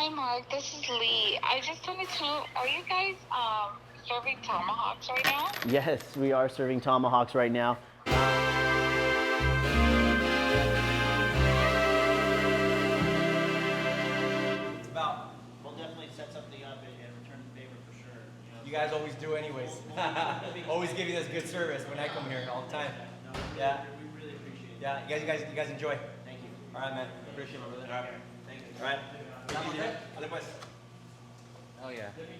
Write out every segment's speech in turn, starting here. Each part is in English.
Hi, Mark. This is Lee. I just wanted to know, are you guys serving tomahawks right now? Yes, we are serving tomahawks right now. It's about, we'll definitely set something up and return the favor for sure. You guys always do anyways. Always give you this good service when I come here all the time. Yeah. We really appreciate it. Yeah, you guys enjoy. Thank you. All right, man. Appreciate it, my brother. All right. Thank you. All right. Dale pues. Oh yeah. Let me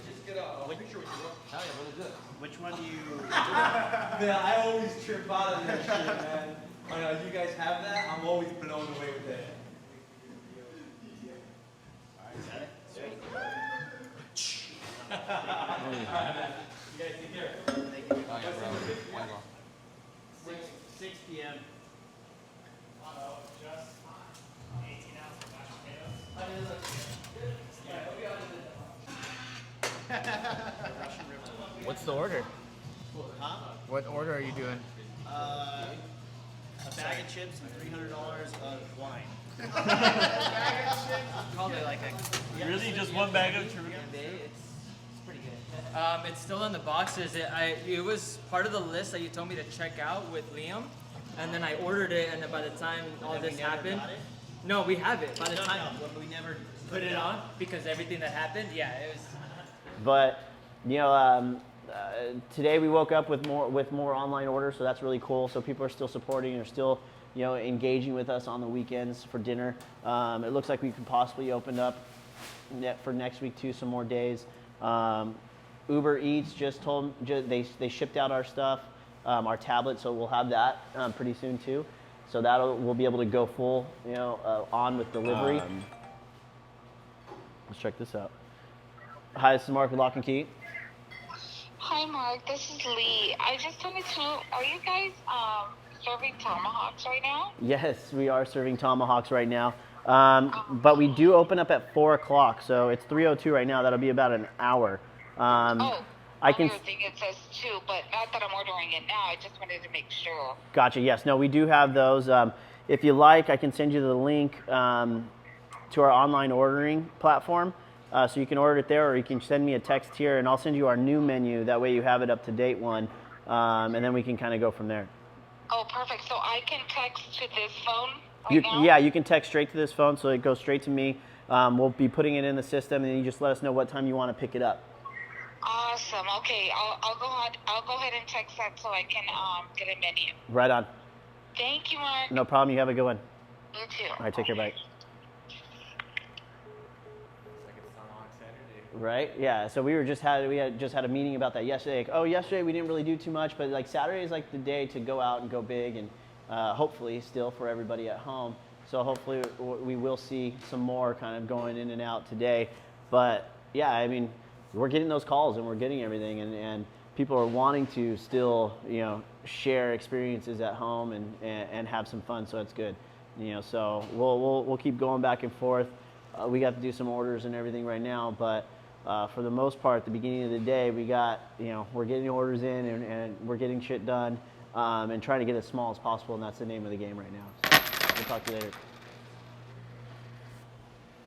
just get a picture with you, bro. Hell yeah, brother, do it. Which one do you? Man, I always trip out on this shit, man. I know, you guys have that, I'm always blown away with it. Alright, is that it? Sweet. You guys take care. Thank you. Oh yeah, bro. Why not? 6 p.m. Just 18 ounces of mashed potatoes. What's the order? Huh? What order are you doing? A bag of chips and $300 of wine. Probably like a. Really? Just one bag of churros? It's pretty good. It's still in the boxes. It was part of the list that you told me to check out with Liam, and then I ordered it, and then by the time all this happened, no, we have it. By the time we never put it on because everything that happened, yeah, it was. But you know, today we woke up with more online orders, so that's really cool. So people are still supporting and are still, you know, engaging with us on the weekends for dinner. It looks like we could possibly open up for next week too, some more days. Uber Eats they shipped out our stuff, our tablet, so we'll have that pretty soon too. So we'll be able to go full, you know, on with delivery. Let's check this out. Hi, this is Mark with Lock and Key. Hi, Mark. This is Lee. I just wanted to know, are you guys serving tomahawks right now? Yes, we are serving tomahawks right now. But we do open up at 4 o'clock, so it's 3:02 right now. That'll be about an hour. I can. On your thing it says 2, but not that I'm ordering it now. I just wanted to make sure. Gotcha. Yes. No, we do have those. If you like, I can send you the link to our online ordering platform. So you can order it there, or you can send me a text here, and I'll send you our new menu. That way you have it up to date one, and then we can kind of go from there. Oh, perfect. So I can text to this phone right now? Yeah, you can text straight to this phone, so it goes straight to me. We'll be putting it in the system, and then you just let us know what time you want to pick it up. Awesome. Okay, I'll go ahead and text that so I can get a menu. Right on. Thank you, Mark. No problem. You have a good one. You too. All right, take care. Bye. Right? Yeah. So we had just had a meeting about that yesterday. Like, oh, yesterday we didn't really do too much, but like Saturday is like the day to go out and go big, and hopefully still for everybody at home. So hopefully we will see some more kind of going in and out today. But yeah, I mean, we're getting those calls and we're getting everything, and people are wanting to still, you know, share experiences at home and have some fun. So it's good. You know, so we'll keep going back and forth. We got to do some orders and everything right now, but for the most part, at the beginning of the day, we're getting orders in and we're getting shit done and trying to get as small as possible, and that's the name of the game right now. So we'll talk to you later.